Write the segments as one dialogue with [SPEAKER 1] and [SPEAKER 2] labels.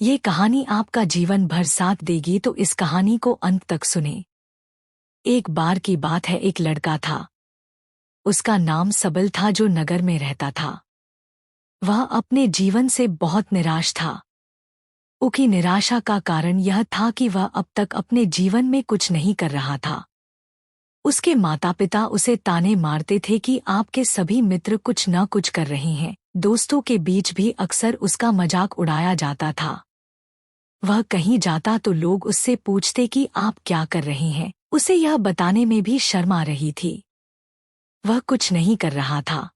[SPEAKER 1] ये कहानी आपका जीवन भर साथ देगी, तो इस कहानी को अंत तक सुने। एक बार की बात है, एक लड़का था। उसका नाम सबल था, जो नगर में रहता था। वह अपने जीवन से बहुत निराश था। उसकी निराशा का कारण यह था कि वह अब तक अपने जीवन में कुछ नहीं कर रहा था। उसके माता पिता उसे ताने मारते थे कि आपके सभी मित्र कुछ न कुछ कर रहे हैं। दोस्तों के बीच भी अक्सर उसका मजाक उड़ाया जाता था। वह कहीं जाता तो लोग उससे पूछते कि आप क्या कर रहे हैं। उसे यह बताने में भी शर्म आ रही थी। वह कुछ नहीं कर रहा था।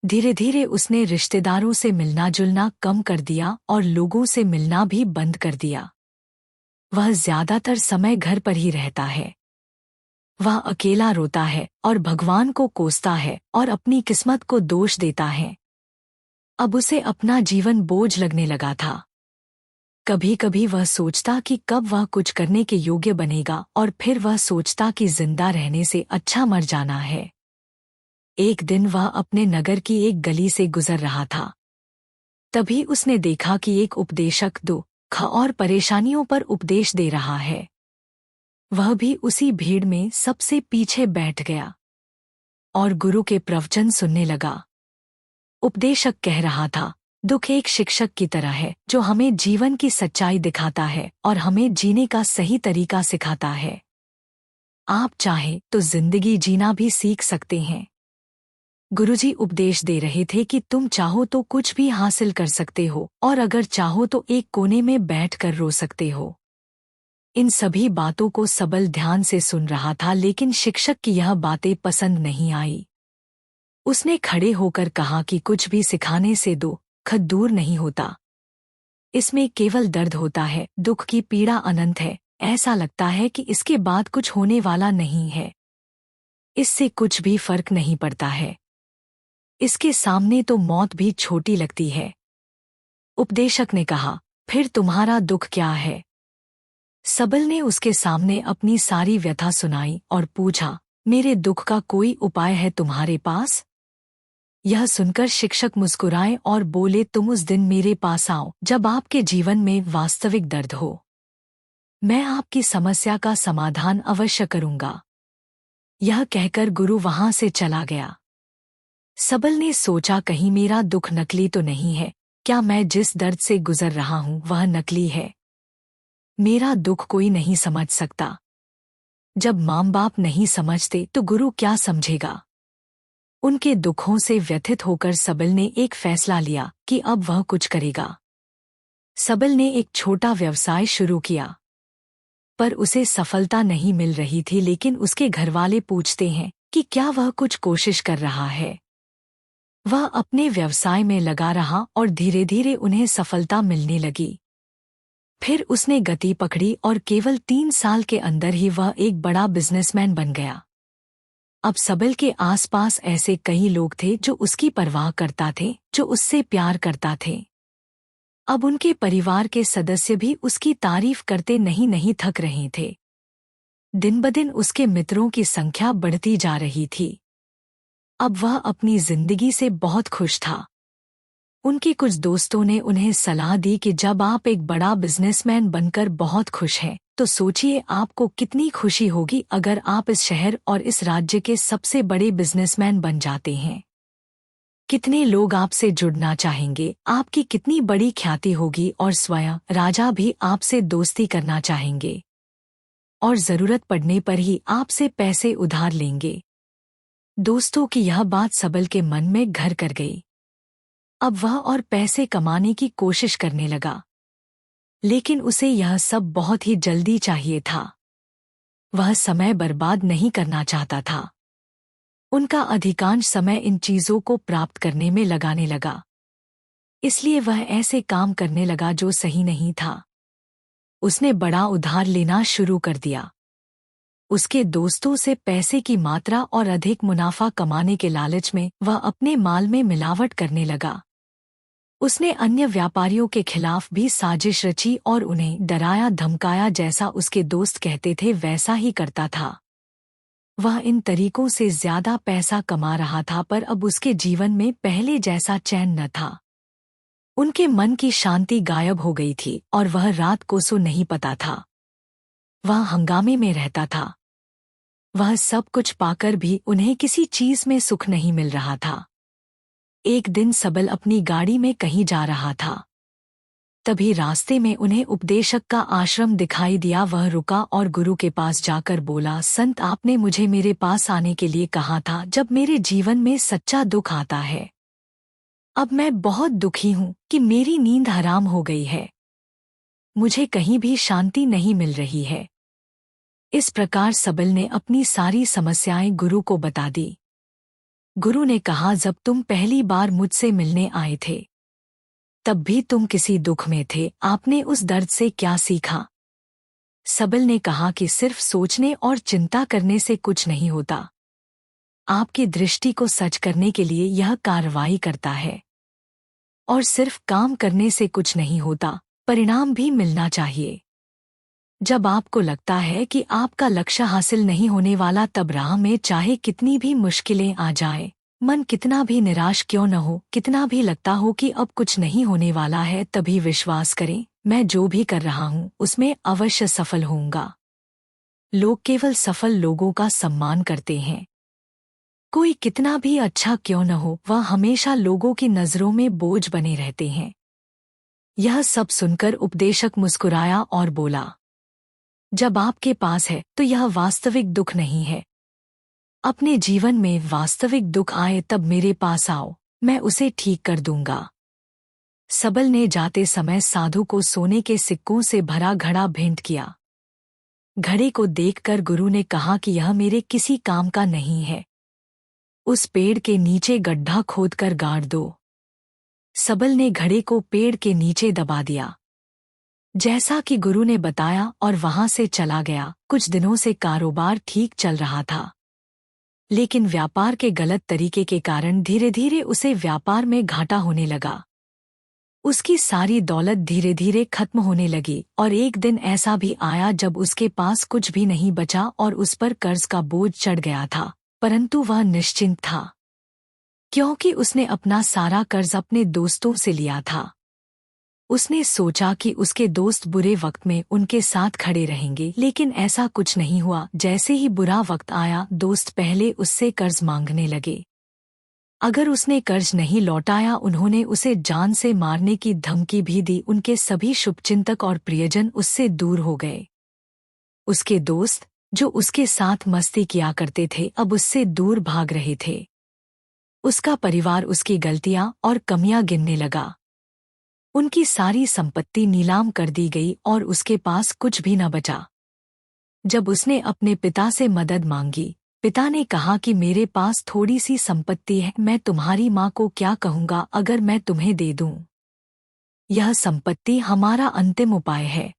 [SPEAKER 1] धीरे धीरे उसने रिश्तेदारों से मिलना जुलना कम कर दिया और लोगों से मिलना भी बंद कर दिया। वह ज्यादातर समय घर पर ही रहता है। वह अकेला रोता है और भगवान को कोसता है और अपनी किस्मत को दोष देता है। अब उसे अपना जीवन बोझ लगने लगा था। कभी कभी वह सोचता कि कब वह कुछ करने के योग्य बनेगा, और फिर वह सोचता कि जिंदा रहने से अच्छा मर जाना है। एक दिन वह अपने नगर की एक गली से गुजर रहा था। तभी उसने देखा कि एक उपदेशक दुख और परेशानियों पर उपदेश दे रहा है। वह भी उसी भीड़ में सबसे पीछे बैठ गया और गुरु के प्रवचन सुनने लगा। उपदेशक कह रहा था, दुख एक शिक्षक की तरह है, जो हमें जीवन की सच्चाई दिखाता है और हमें जीने का सही तरीका सिखाता है। आप चाहें तो जिंदगी जीना भी सीख सकते हैं। गुरुजी उपदेश दे रहे थे कि तुम चाहो तो कुछ भी हासिल कर सकते हो, और अगर चाहो तो एक कोने में बैठकर रो सकते हो। इन सभी बातों को सबल ध्यान से सुन रहा था, लेकिन शिक्षक की यह बातें पसंद नहीं आई। उसने खड़े होकर कहा कि कुछ भी सिखाने से दुख दूर नहीं होता। इसमें केवल दर्द होता है। दुख की पीड़ा अनंत है। ऐसा लगता है कि इसके बाद कुछ होने वाला नहीं है। इससे कुछ भी फर्क नहीं पड़ता है। इसके सामने तो मौत भी छोटी लगती है। उपदेशक ने कहा, फिर तुम्हारा दुख क्या है? सबल ने उसके सामने अपनी सारी व्यथा सुनाई और पूछा, मेरे दुख का कोई उपाय है तुम्हारे पास? यह सुनकर शिक्षक मुस्कुराए और बोले, तुम उस दिन मेरे पास आओ जब आपके जीवन में वास्तविक दर्द हो। मैं आपकी समस्या का समाधान अवश्य करूंगा। यह कहकर गुरु वहां से चला गया। सबल ने सोचा, कहीं मेरा दुख नकली तो नहीं है? क्या मैं जिस दर्द से गुजर रहा हूं वह नकली है? मेरा दुख कोई नहीं समझ सकता। जब माँ बाप नहीं समझते तो गुरु क्या समझेगा? उनके दुखों से व्यथित होकर सबल ने एक फैसला लिया कि अब वह कुछ करेगा। सबल ने एक छोटा व्यवसाय शुरू किया, पर उसे सफलता नहीं मिल रही थी। लेकिन उसके घरवाले पूछते हैं कि क्या वह कुछ कोशिश कर रहा है। वह अपने व्यवसाय में लगा रहा और धीरे धीरे उन्हें सफलता मिलने लगी। फिर उसने गति पकड़ी और केवल 3 साल के अंदर ही वह एक बड़ा बिजनेसमैन बन गया। अब सबल के आसपास ऐसे कई लोग थे जो उसकी परवाह करता थे, जो उससे प्यार करता थे। अब उनके परिवार के सदस्य भी उसकी तारीफ करते नहीं थक रहे थे। दिन ब दिन उसके मित्रों की संख्या बढ़ती जा रही थी। अब वह अपनी जिंदगी से बहुत खुश था। उनके कुछ दोस्तों ने उन्हें सलाह दी कि जब आप एक बड़ा बिजनेसमैन बनकर बहुत खुश हैं, तो सोचिए आपको कितनी खुशी होगी अगर आप इस शहर और इस राज्य के सबसे बड़े बिजनेसमैन बन जाते हैं। कितने लोग आपसे जुड़ना चाहेंगे, आपकी कितनी बड़ी ख्याति होगी, और स्वयं राजा भी आपसे दोस्ती करना चाहेंगे और जरूरत पड़ने पर ही आपसे पैसे उधार लेंगे। दोस्तों की यह बात सबल के मन में घर कर गई। अब वह और पैसे कमाने की कोशिश करने लगा, लेकिन उसे यह सब बहुत ही जल्दी चाहिए था। वह समय बर्बाद नहीं करना चाहता था। उनका अधिकांश समय इन चीजों को प्राप्त करने में लगाने लगा। इसलिए वह ऐसे काम करने लगा जो सही नहीं था। उसने बड़ा उधार लेना शुरू कर दिया। उसके दोस्तों से पैसे की मात्रा और अधिक मुनाफा कमाने के लालच में वह अपने माल में मिलावट करने लगा। उसने अन्य व्यापारियों के खिलाफ भी साजिश रची और उन्हें डराया धमकाया, जैसा उसके दोस्त कहते थे वैसा ही करता था। वह इन तरीकों से ज्यादा पैसा कमा रहा था, पर अब उसके जीवन में पहले जैसा चैन न था। उनके मन की शांति गायब हो गई थी और वह रात को सो नहीं पाता था। वह हंगामे में रहता था। वह सब कुछ पाकर भी उन्हें किसी चीज में सुख नहीं मिल रहा था। एक दिन सबल अपनी गाड़ी में कहीं जा रहा था। तभी रास्ते में उन्हें उपदेशक का आश्रम दिखाई दिया। वह रुका और गुरु के पास जाकर बोला, संत, आपने मुझे मेरे पास आने के लिए कहा था जब मेरे जीवन में सच्चा दुख आता है। अब मैं बहुत दुखी हूँ कि मेरी नींद हराम हो गई है। मुझे कहीं भी शांति नहीं मिल रही है। इस प्रकार सबल ने अपनी सारी समस्याएं गुरु को बता दी। गुरु ने कहा, जब तुम पहली बार मुझसे मिलने आए थे तब भी तुम किसी दुख में थे। आपने उस दर्द से क्या सीखा? सबल ने कहा कि सिर्फ सोचने और चिंता करने से कुछ नहीं होता। आपकी दृष्टि को सच करने के लिए यह कार्रवाई करता है। और सिर्फ काम करने से कुछ नहीं होता, परिणाम भी मिलना चाहिए। जब आपको लगता है कि आपका लक्ष्य हासिल नहीं होने वाला, तब राह में चाहे कितनी भी मुश्किलें आ जाएं, मन कितना भी निराश क्यों न हो, कितना भी लगता हो कि अब कुछ नहीं होने वाला है, तभी विश्वास करें, मैं जो भी कर रहा हूँ उसमें अवश्य सफल होऊंगा। लोग केवल सफल लोगों का सम्मान करते हैं। कोई कितना भी अच्छा क्यों न हो, वह हमेशा लोगों की नजरों में बोझ बने रहते हैं। यह सब सुनकर उपदेशक मुस्कुराया और बोला, जब आपके पास है तो यह वास्तविक दुख नहीं है। अपने जीवन में वास्तविक दुख आए तब मेरे पास आओ, मैं उसे ठीक कर दूंगा। सबल ने जाते समय साधु को सोने के सिक्कों से भरा घड़ा भेंट किया। घड़े को देखकर गुरु ने कहा कि यह मेरे किसी काम का नहीं है। उस पेड़ के नीचे गड्ढा खोदकर गाड़ दो। सबल ने घड़े को पेड़ के नीचे दबा दिया, जैसा कि गुरु ने बताया, और वहां से चला गया। कुछ दिनों से कारोबार ठीक चल रहा था, लेकिन व्यापार के गलत तरीके के कारण धीरे धीरे उसे व्यापार में घाटा होने लगा। उसकी सारी दौलत धीरे धीरे खत्म होने लगी और एक दिन ऐसा भी आया जब उसके पास कुछ भी नहीं बचा और उस पर कर्ज का बोझ चढ़ गया था। परंतु वह निश्चिंत था, क्योंकि उसने अपना सारा कर्ज अपने दोस्तों से लिया था। उसने सोचा कि उसके दोस्त बुरे वक्त में उनके साथ खड़े रहेंगे, लेकिन ऐसा कुछ नहीं हुआ। जैसे ही बुरा वक्त आया, दोस्त पहले उससे कर्ज मांगने लगे। अगर उसने कर्ज नहीं लौटाया, उन्होंने उसे जान से मारने की धमकी भी दी। उनके सभी शुभचिंतक और प्रियजन उससे दूर हो गए। उसके दोस्त, जो उसके साथ मस्ती किया करते थे, अब उससे दूर भाग रहे थे। उसका परिवार उसकी गलतियां और कमियां गिनने लगा। उनकी सारी संपत्ति नीलाम कर दी गई और उसके पास कुछ भी न बचा। जब उसने अपने पिता से मदद मांगी, पिता ने कहा कि मेरे पास थोड़ी सी संपत्ति है, मैं तुम्हारी माँ को क्या कहूँगा अगर मैं तुम्हें दे दूँ। यह संपत्ति हमारा अंतिम उपाय है।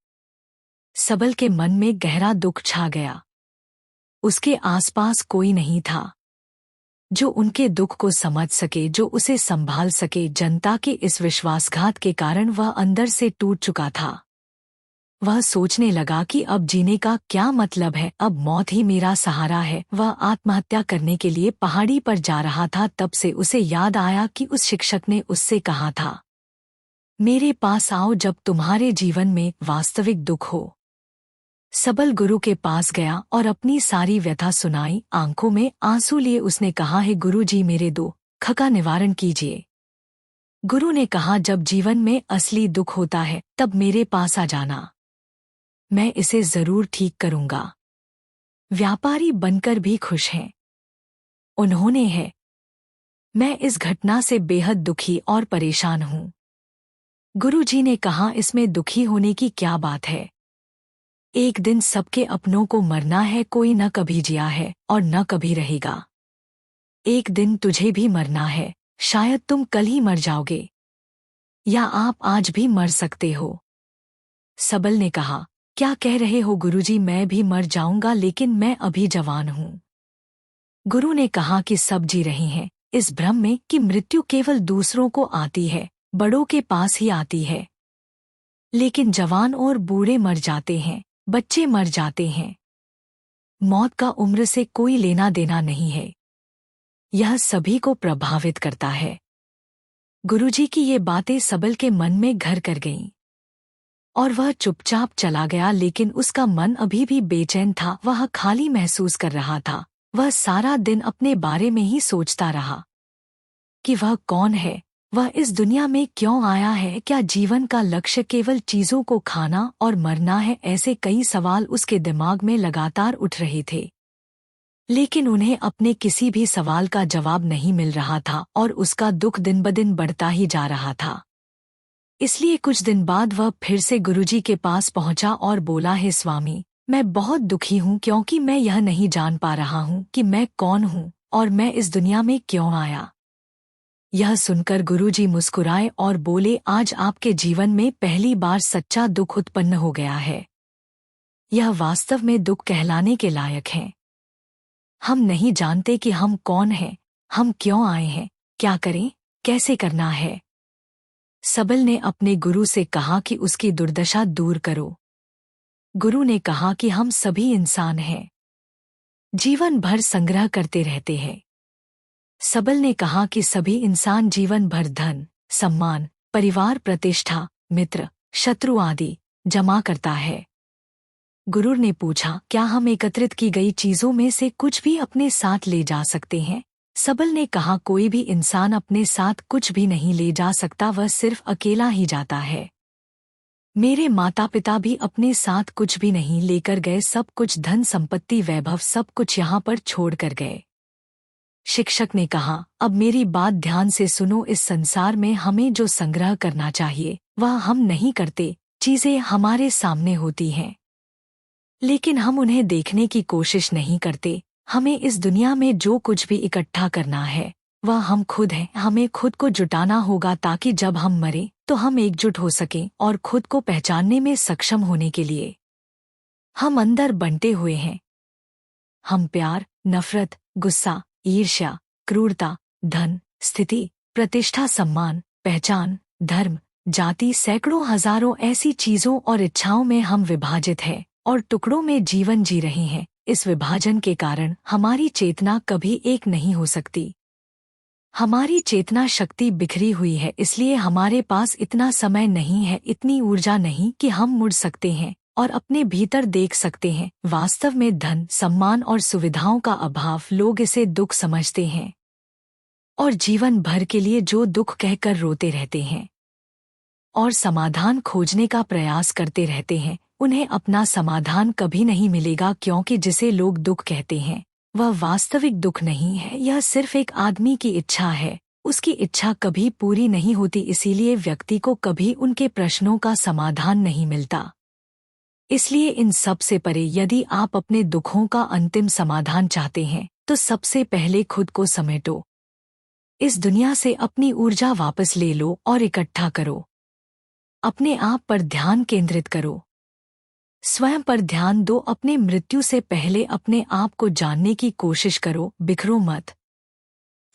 [SPEAKER 1] सबल के मन में गहरा दुख छा गया। उसके आसपास कोई नहीं था जो उनके दुख को समझ सके, जो उसे संभाल सके। जनता के इस विश्वासघात के कारण वह अंदर से टूट चुका था। वह सोचने लगा कि अब जीने का क्या मतलब है, अब मौत ही मेरा सहारा है। वह आत्महत्या करने के लिए पहाड़ी पर जा रहा था, तब से उसे याद आया कि उस शिक्षक ने उससे कहा था, मेरे पास आओ जब तुम्हारे जीवन में वास्तविक दुख हो। सबल गुरु के पास गया और अपनी सारी व्यथा सुनाई। आंखों में आंसू लिए उसने कहा, हे गुरु जी, मेरे दुख का निवारण कीजिए। गुरु ने कहा, जब जीवन में असली दुख होता है तब मेरे पास आ जाना, मैं इसे जरूर ठीक करूंगा। व्यापारी बनकर भी खुश हैं। उन्होंने है, मैं इस घटना से बेहद दुखी और परेशान हूं। गुरुजी ने कहा, इसमें दुखी होने की क्या बात है। एक दिन सबके अपनों को मरना है, कोई न कभी जिया है और न कभी रहेगा। एक दिन तुझे भी मरना है, शायद तुम कल ही मर जाओगे, या आप आज भी मर सकते हो। सबल ने कहा, क्या कह रहे हो गुरुजी, मैं भी मर जाऊंगा, लेकिन मैं अभी जवान हूं। गुरु ने कहा कि सब जी रहे हैं इस भ्रम में कि मृत्यु केवल दूसरों को आती है, बड़ों के पास ही आती है। लेकिन जवान और बूढ़े मर जाते हैं, बच्चे मर जाते हैं। मौत का उम्र से कोई लेना देना नहीं है। यह सभी को प्रभावित करता है। गुरुजी की ये बातें सबल के मन में घर कर गईं और वह चुपचाप चला गया, लेकिन उसका मन अभी भी बेचैन था। वह खाली महसूस कर रहा था। वह सारा दिन अपने बारे में ही सोचता रहा कि वह कौन है, वह इस दुनिया में क्यों आया है, क्या जीवन का लक्ष्य केवल चीजों को खाना और मरना है। ऐसे कई सवाल उसके दिमाग में लगातार उठ रहे थे, लेकिन उन्हें अपने किसी भी सवाल का जवाब नहीं मिल रहा था और उसका दुख दिन ब दिन बढ़ता ही जा रहा था। इसलिए कुछ दिन बाद वह फिर से गुरुजी के पास पहुंचा और बोला, हे स्वामी, मैं बहुत दुखी हूँ क्योंकि मैं यह नहीं जान पा रहा हूँ कि मैं कौन हूँ और मैं इस दुनिया में क्यों आया। यह सुनकर गुरुजी मुस्कुराए और बोले, आज आपके जीवन में पहली बार सच्चा दुख उत्पन्न हो गया है। यह वास्तव में दुख कहलाने के लायक है। हम नहीं जानते कि हम कौन हैं, हम क्यों आए हैं, क्या करें, कैसे करना है। सबल ने अपने गुरु से कहा कि उसकी दुर्दशा दूर करो। गुरु ने कहा कि हम सभी इंसान हैं, जीवन भर संग्रह करते रहते हैं। सबल ने कहा कि सभी इंसान जीवन भर धन, सम्मान, परिवार, प्रतिष्ठा, मित्र, शत्रु आदि जमा करता है। गुरु ने पूछा, क्या हम एकत्रित की गई चीजों में से कुछ भी अपने साथ ले जा सकते हैं? सबल ने कहा, कोई भी इंसान अपने साथ कुछ भी नहीं ले जा सकता, वह सिर्फ अकेला ही जाता है। मेरे माता पिता भी अपने साथ कुछ भी नहीं लेकर गए, सब कुछ धन संपत्ति वैभव सब कुछ यहाँ पर छोड़ कर गए। शिक्षक ने कहा, अब मेरी बात ध्यान से सुनो, इस संसार में हमें जो संग्रह करना चाहिए वह हम नहीं करते। चीजें हमारे सामने होती हैं, लेकिन हम उन्हें देखने की कोशिश नहीं करते। हमें इस दुनिया में जो कुछ भी इकट्ठा करना है वह हम खुद हैं। हमें खुद को जुटाना होगा ताकि जब हम मरें तो हम एकजुट हो सकें और खुद को पहचानने में सक्षम होने के लिए हम अंदर बंटे हुए हैं। हम प्यार, नफरत, गुस्सा, ईर्ष्या, क्रूरता, धन, स्थिति, प्रतिष्ठा, सम्मान, पहचान, धर्म, जाति, सैकड़ों हजारों ऐसी चीजों और इच्छाओं में हम विभाजित हैं और टुकड़ों में जीवन जी रहे हैं। इस विभाजन के कारण हमारी चेतना कभी एक नहीं हो सकती। हमारी चेतना शक्ति बिखरी हुई है, इसलिए हमारे पास इतना समय नहीं है, इतनी ऊर्जा नहीं कि हम मुड़ सकते हैं और अपने भीतर देख सकते हैं। वास्तव में धन, सम्मान और सुविधाओं का अभाव, लोग इसे दुख समझते हैं और जीवन भर के लिए जो दुख कहकर रोते रहते हैं और समाधान खोजने का प्रयास करते रहते हैं, उन्हें अपना समाधान कभी नहीं मिलेगा, क्योंकि जिसे लोग दुख कहते हैं वह वास्तविक दुख नहीं है। यह सिर्फ एक आदमी की इच्छा है, उसकी इच्छा कभी पूरी नहीं होती, इसीलिए व्यक्ति को कभी उनके प्रश्नों का समाधान नहीं मिलता। इसलिए इन सब से परे यदि आप अपने दुखों का अंतिम समाधान चाहते हैं तो सबसे पहले खुद को समेटो। इस दुनिया से अपनी ऊर्जा वापस ले लो और इकट्ठा करो। अपने आप पर ध्यान केंद्रित करो, स्वयं पर ध्यान दो। अपने मृत्यु से पहले अपने आप को जानने की कोशिश करो, बिखरो मत।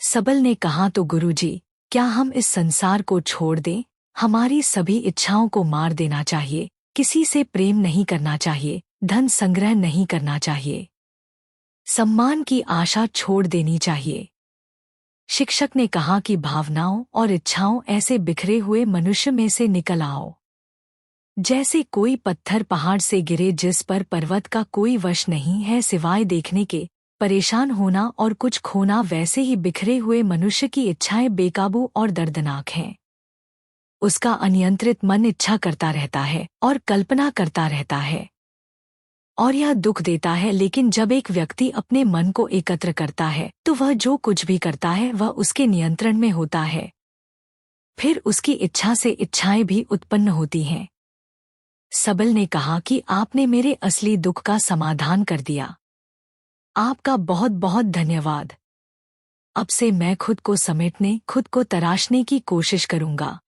[SPEAKER 1] सबल ने कहा, तो गुरुजी, क्या हम इस संसार को छोड़ दें? हमारी सभी इच्छाओं को मार देना चाहिए, किसी से प्रेम नहीं करना चाहिए, धन संग्रह नहीं करना चाहिए, सम्मान की आशा छोड़ देनी चाहिए। शिक्षक ने कहा कि भावनाओं और इच्छाओं ऐसे बिखरे हुए मनुष्य में से निकल आओ, जैसे कोई पत्थर पहाड़ से गिरे जिस पर पर्वत का कोई वश नहीं है सिवाय देखने के। परेशान होना और कुछ खोना, वैसे ही बिखरे हुए मनुष्य की इच्छाएं बेकाबू और दर्दनाक हैं। उसका अनियंत्रित मन इच्छा करता रहता है और कल्पना करता रहता है और यह दुख देता है। लेकिन जब एक व्यक्ति अपने मन को एकत्र करता है तो वह जो कुछ भी करता है वह उसके नियंत्रण में होता है। फिर उसकी इच्छा से इच्छाएं भी उत्पन्न होती हैं। सबल ने कहा कि आपने मेरे असली दुख का समाधान कर दिया। आपका बहुत बहुत धन्यवाद। अब से मैं खुद को समेटने, खुद को तराशने की कोशिश करूंगा।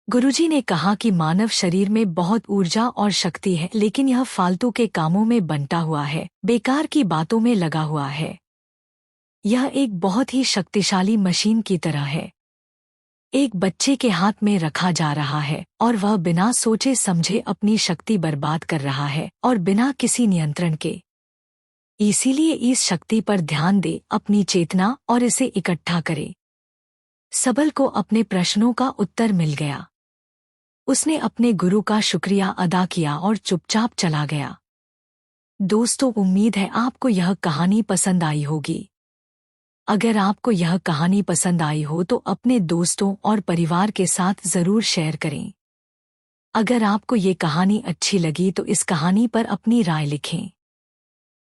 [SPEAKER 1] गुरुजी ने कहा कि मानव शरीर में बहुत ऊर्जा और शक्ति है, लेकिन यह फालतू के कामों में बंटा हुआ है, बेकार की बातों में लगा हुआ है। यह एक बहुत ही शक्तिशाली मशीन की तरह है, एक बच्चे के हाथ में रखा जा रहा है और वह बिना सोचे समझे अपनी शक्ति बर्बाद कर रहा है और बिना किसी नियंत्रण के। इसीलिए इस शक्ति पर ध्यान दे, अपनी चेतना और इसे इकट्ठा करे। सबल को अपने प्रश्नों का उत्तर मिल गया। उसने अपने गुरु का शुक्रिया अदा किया और चुपचाप चला गया। दोस्तों, उम्मीद है आपको यह कहानी पसंद आई होगी। अगर आपको यह कहानी पसंद आई हो तो अपने दोस्तों और परिवार के साथ ज़रूर शेयर करें। अगर आपको ये कहानी अच्छी लगी तो इस कहानी पर अपनी राय लिखें।